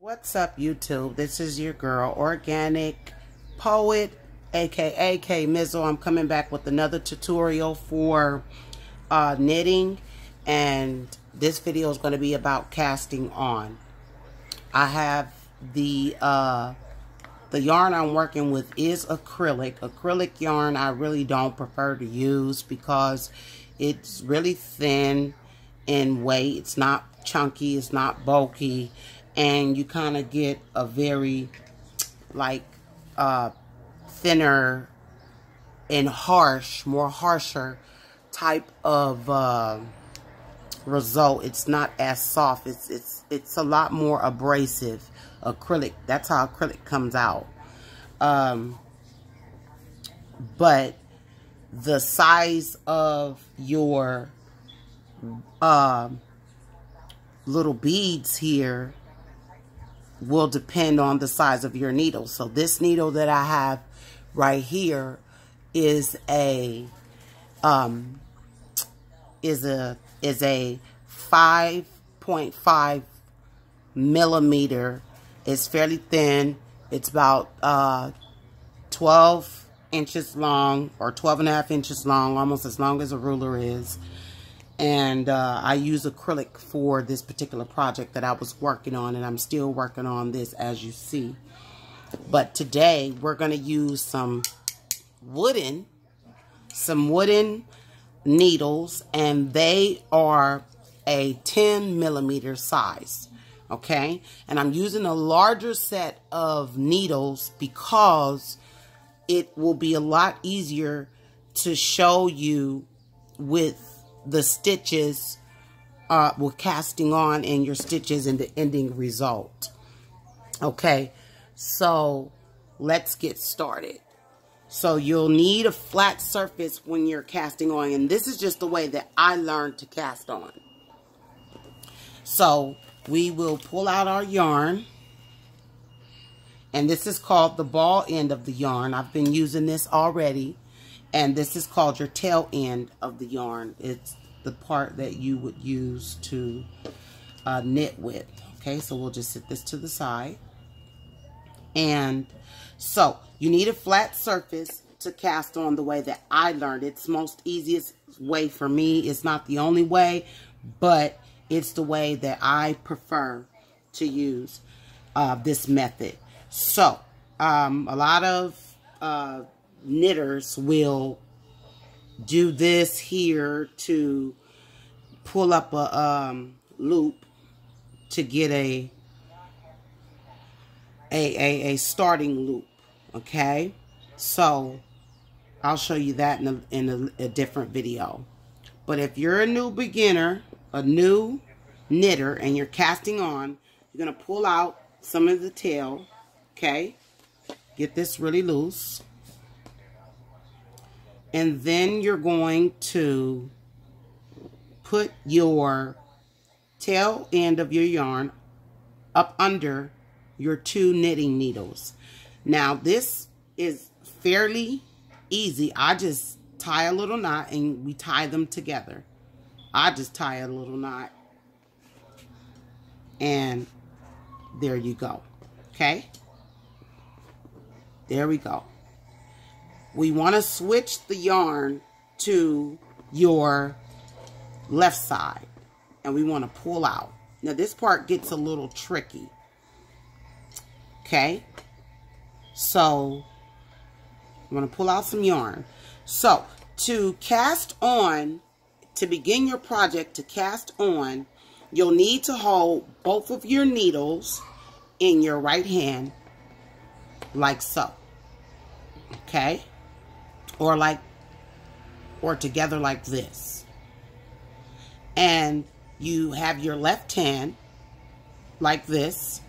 What's up, YouTube? This is your girl, Organic Poet, aka K Mizzle. I'm coming back with another tutorial for knitting, and this video is going to be about casting on. I have the yarn I'm working with is acrylic. Acrylic yarn I really don't prefer to use because it's really thin in weight. It's not chunky, it's not bulky, and you kind of get a very like thinner and more harsher type of result. It's not as soft. It's a lot more abrasive. Acrylic, that's how acrylic comes out. But the size of your little beads here will depend on the size of your needle. So this needle that I have right here is a 5.5 millimeter. It's fairly thin. It's about 12 inches long, or 12.5 inches long, almost as long as a ruler is. And I use acrylic for this particular project that I was working on, and I'm still working on this, as you see. But today we're going to use some wooden needles, and they are a 10 millimeter size. Okay, and I'm using a larger set of needles because it will be a lot easier to show you with the stitches, with casting on and your stitches and the ending result. Okay, so let's get started. So you'll need a flat surface when you're casting on, and this is just the way that I learned to cast on. So we will pull out our yarn, and this is called the ball end of the yarn. I've been using this already, and this is called your tail end of the yarn. It's the part that you would use to knit with. Okay, so we'll just set this to the side. And so you need a flat surface to cast on the way that I learned. It's most easiest way for me. It's not the only way, but it's the way that I prefer to use this method. So a lot of knitters will do this here to pull up a loop to get a starting loop. Okay, so I'll show you that in a different video. But if you're a new beginner, a new knitter, and you're casting on, you're going to pull out some of the tail. Okay, get this really loose. And then you're going to put your tail end of your yarn up under your two knitting needles. Now this is fairly easy. I just tie a little knot and we tie them together. I just tie a little knot, and there you go. Okay, there we go. We want to switch the yarn to your left side, and we want to pull out. Now this part gets a little tricky. Okay, so I'm going to pull out some yarn. So to cast on, to begin your project, to cast on, you'll need to hold both of your needles in your right hand, like so. Okay, or together like this. And you have your left hand like this,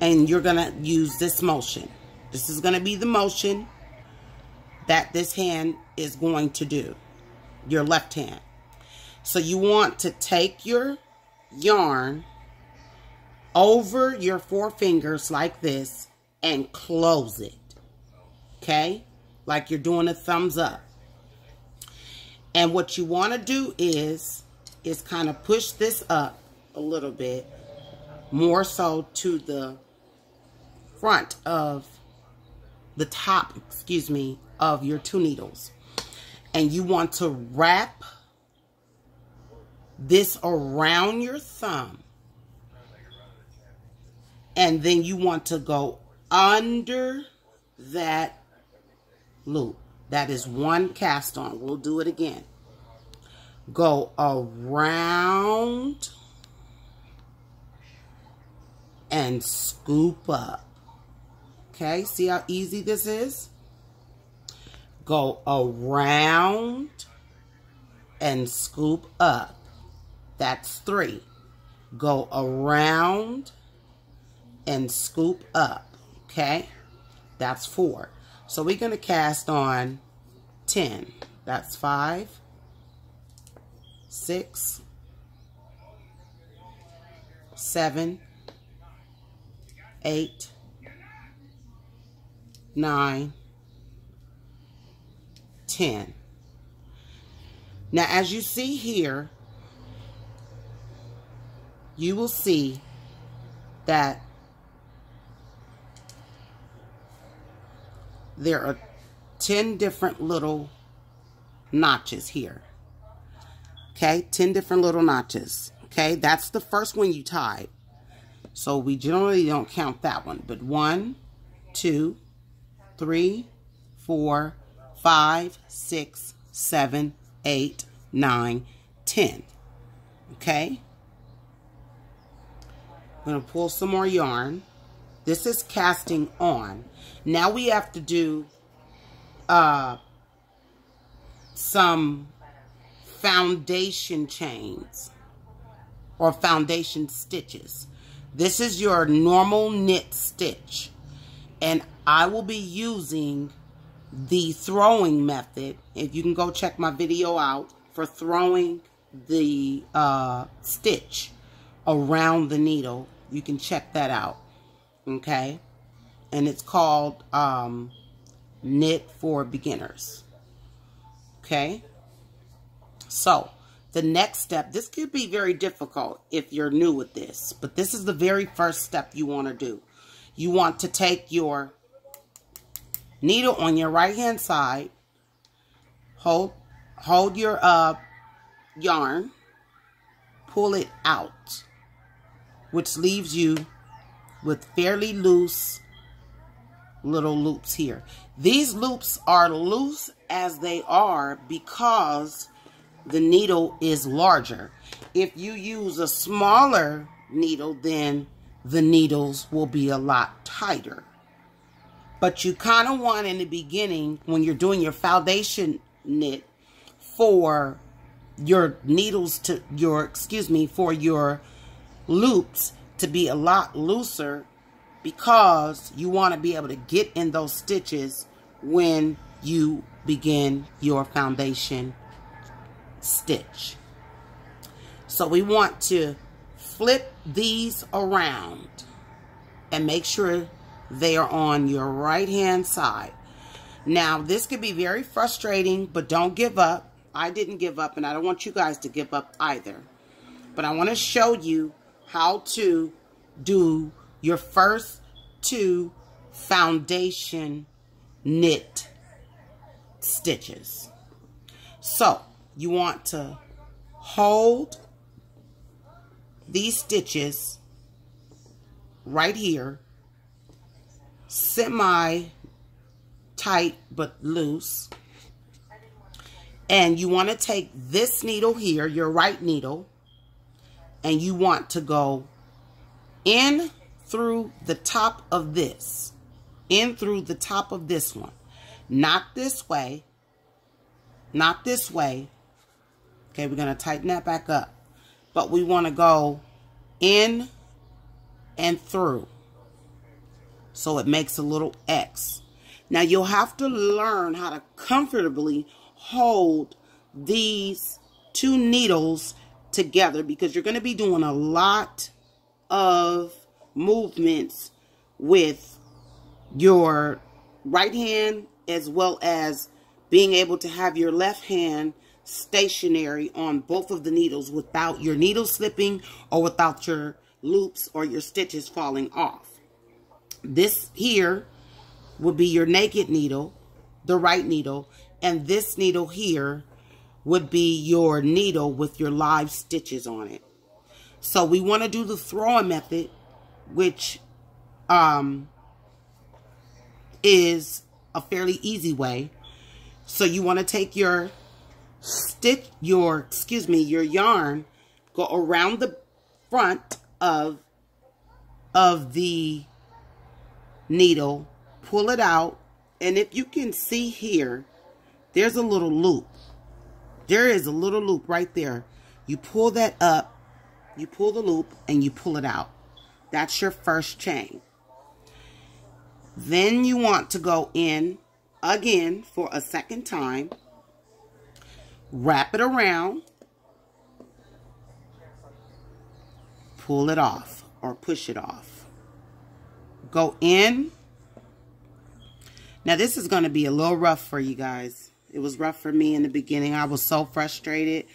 and you're gonna use this motion. This is gonna be the motion that this hand is going to do, your left hand. So you want to take your yarn over your four fingers like this and close it. Okay, like you're doing a thumbs up. And what you want to do is kind of push this up a little bit more so to the front of the top, excuse me, of your 2 needles. And you want to wrap this around your thumb. And then you want to go under that loop. That is 1 cast on. We'll do it again. Go around and scoop up. Okay, see how easy this is? Go around and scoop up. That's 3. Go around and scoop up. Okay, that's 4. So we're going to cast on 10. That's 5, 6, 7, 8, 9, 10. Now, as you see here, you will see that there are 10 different little notches here. Okay, 10 different little notches. Okay, that's the first one you tied. So we generally don't count that one. But 1, 2, 3, 4, 5, 6, 7, 8, 9, 10. Okay. I'm going to pull some more yarn. This is casting on. Now we have to do some foundation chains or foundation stitches. This is your normal knit stitch, and I will be using the throwing method. If you can go check my video out for throwing the stitch around the needle, you can check that out. Okay, and it's called Knit for Beginners. Okay, so the next step, this could be very difficult if you're new with this, but this is the very first step you want to do. You want to take your needle on your right hand side, hold your yarn, pull it out, which leaves you with fairly loose little loops here. These loops are loose as they are because the needle is larger. If you use a smaller needle, then the needles will be a lot tighter. But you kind of want in the beginning, when you're doing your foundation knit, for your needles to, for your loops to be a lot looser, because you want to be able to get in those stitches when you begin your foundation stitch. So we want to flip these around and make sure they are on your right hand side. Now this could be very frustrating, but don't give up. I didn't give up, and I don't want you guys to give up either. But I want to show you how to do your first 2 foundation knit stitches. So you want to hold these stitches right here, semi tight but loose, and you want to take this needle here, your right needle, and you want to go in through the top of this, in through the top of this one, not this way, not this way. Okay, we're going to tighten that back up, but we want to go in and through, so it makes a little X. Now you'll have to learn how to comfortably hold these 2 needles together, because you're going to be doing a lot of movements with your right hand, as well as being able to have your left hand stationary on both of the needles without your needle slipping or without your loops or your stitches falling off. This here would be your naked needle, the right needle, and this needle here would be your needle with your live stitches on it. So we want to do the throwing method, which is a fairly easy way. So you want to take your your yarn, go around the front of the needle, pull it out, and if you can see here, there's a little loop. There is a little loop right there. You pull that up, you pull the loop, and you pull it out. That's your first chain. Then you want to go in again for a second time, wrap it around, pull it off or push it off. Go in. Now this is going to be a little rough for you guys. It was rough for me in the beginning. I was so frustrated.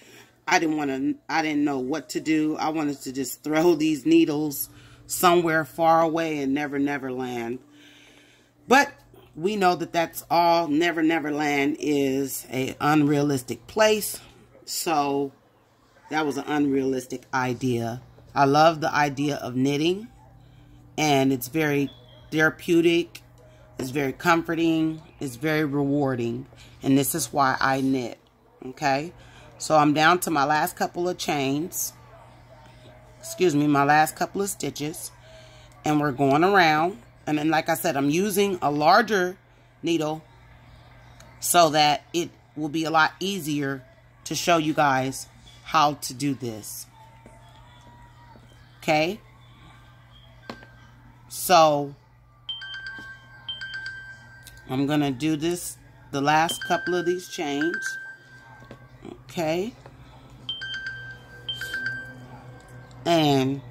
I didn't know what to do. I wanted to just throw these needles somewhere far away and never land. But we know that that's all. Never Land is an unrealistic place. So that was an unrealistic idea. I love the idea of knitting, and it's very therapeutic. It's very comforting. It's very rewarding. And this is why I knit. Okay. So I'm down to my last couple of chains. Excuse me, my last couple of stitches. And we're going around. And then, like I said, I'm using a larger needle so that it will be a lot easier to show you guys how to do this. Okay? So, I'm going to do this, the last couple of these chains. Okay? And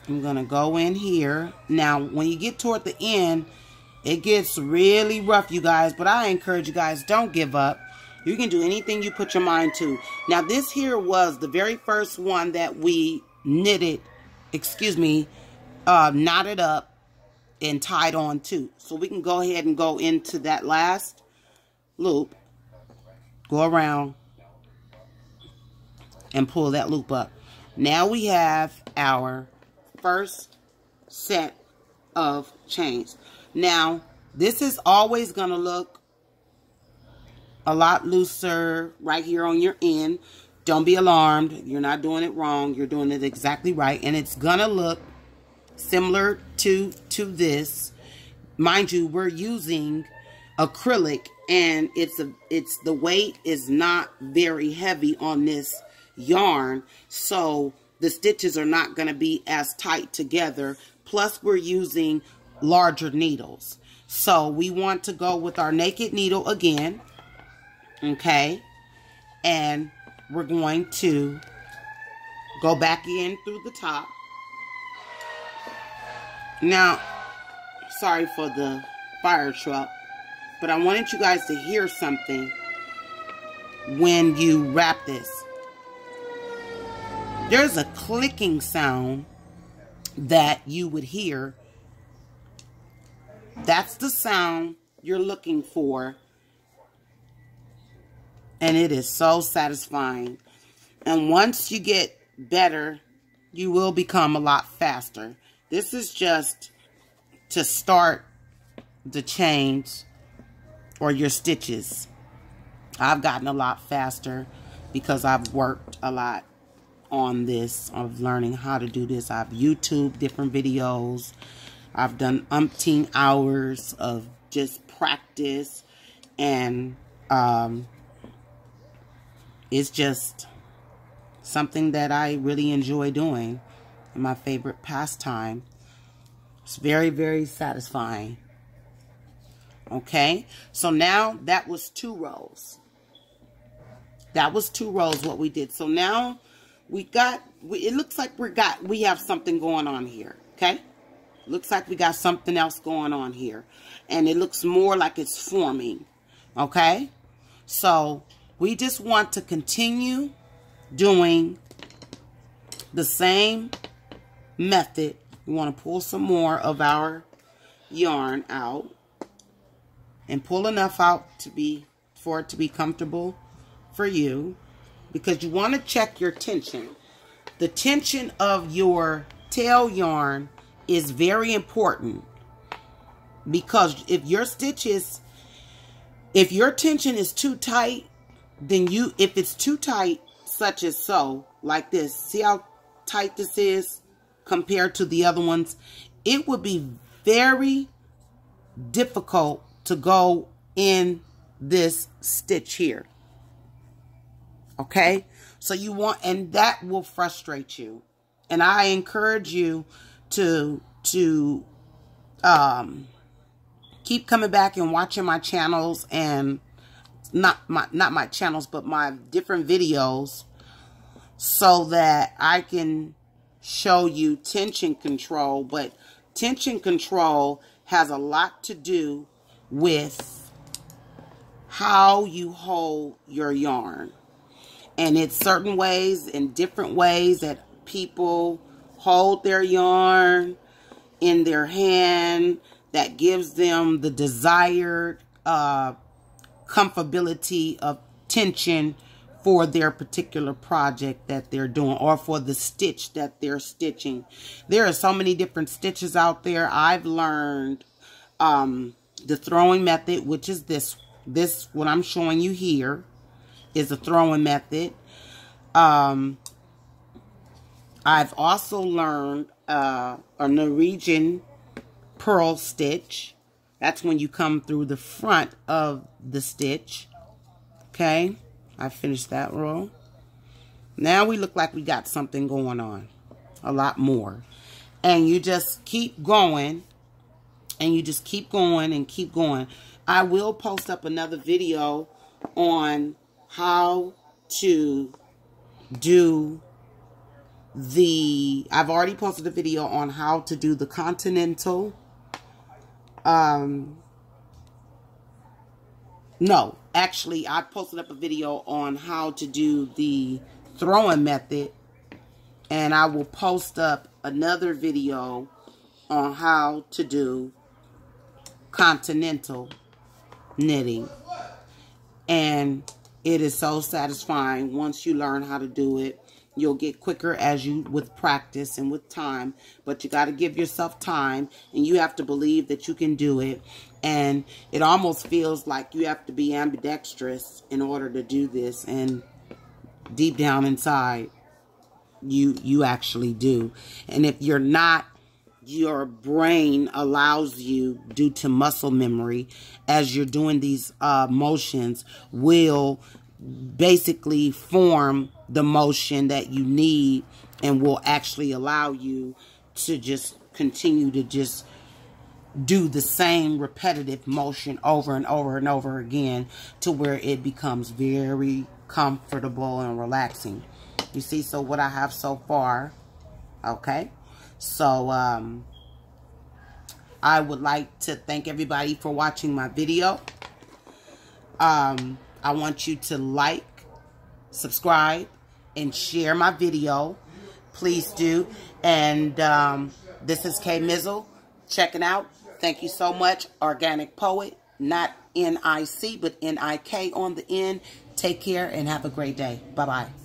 I'm going to go in here. Now, when you get toward the end, it gets really rough, you guys. But I encourage you guys, don't give up. You can do anything you put your mind to. Now, this here was the very first one that we knitted, knotted up and tied on to. So we can go ahead and go into that last loop. Go around and pull that loop up. Now we have our first set of chains. Now, this is always going to look a lot looser right here on your end. Don't be alarmed. You're not doing it wrong. You're doing it exactly right. And it's going to look similar to this. Mind you, we're using acrylic, and it's the weight is not very heavy on this yarn. So the stitches are not going to be as tight together. Plus, we're using larger needles. So we want to go with our naked needle again. Okay. And we're going to go back in through the top. Now, sorry for the fire truck, but I wanted you guys to hear something when you wrap this. There's a clicking sound that you would hear. That's the sound you're looking for. And it is so satisfying. And once you get better, you will become a lot faster. This is just to start the chains or your stitches. I've gotten a lot faster because I've worked a lot on this, of learning how to do this. I've YouTubed different videos. I've done umpteen hours of just practice, and it's just something that I really enjoy doing, and my favorite pastime. It's very, very satisfying. Okay, so now that was 2 rows. That was 2 rows what we did. So now it looks like we have something going on here. Okay, looks like we got something else going on here, and it looks more like it's forming. Okay, so we just want to continue doing the same method. We want to pull some more of our yarn out, and pull enough out for it to be comfortable for you, because you want to check your tension. The tension of your tail yarn is very important, because if your tension is too tight, then if it's too tight, such as so, like this, see how tight this is compared to the other ones, it would be very difficult to go in this stitch here. Okay, so you want, and that will frustrate you. And I encourage you to keep coming back and watching my channels, and not my channels, but my different videos, so that I can show you tension control. But tension control has a lot to do with how you hold your yarn. And it's certain ways and different ways that people hold their yarn in their hand that gives them the desired comfortability of tension for their particular project that they're doing, or for the stitch that they're stitching. There are so many different stitches out there. I've learned the throwing method, which is this what I'm showing you here is a throwing method. I've also learned a Norwegian purl stitch. That's when you come through the front of the stitch. Okay, I finished that row. Now we look like we got something going on, a lot more. And you just keep going, and you just keep going and keep going. I will post up another video on how to do I've already posted a video on how to do the continental. No, actually, I posted up a video on how to do the throwing method, and I will post up another video on how to do continental knitting. And it is so satisfying once you learn how to do it. You'll get quicker with practice and with time, but you got to give yourself time, and you have to believe that you can do it. And it almost feels like you have to be ambidextrous in order to do this, and deep down inside, you actually do. And if you're not, your brain allows you, due to muscle memory, as you're doing these motions, will basically form the motion that you need, and will actually allow you to just continue to just do the same repetitive motion over and over and over again, to where it becomes very comfortable and relaxing. You see, so what I have so far, okay? So, I would like to thank everybody for watching my video. I want you to like, subscribe, and share my video. Please do. And this is Kay Mizzle checking out. Thank you so much. Organic Poet, not N-I-C, but N-I-K on the end. Take care and have a great day. Bye-bye.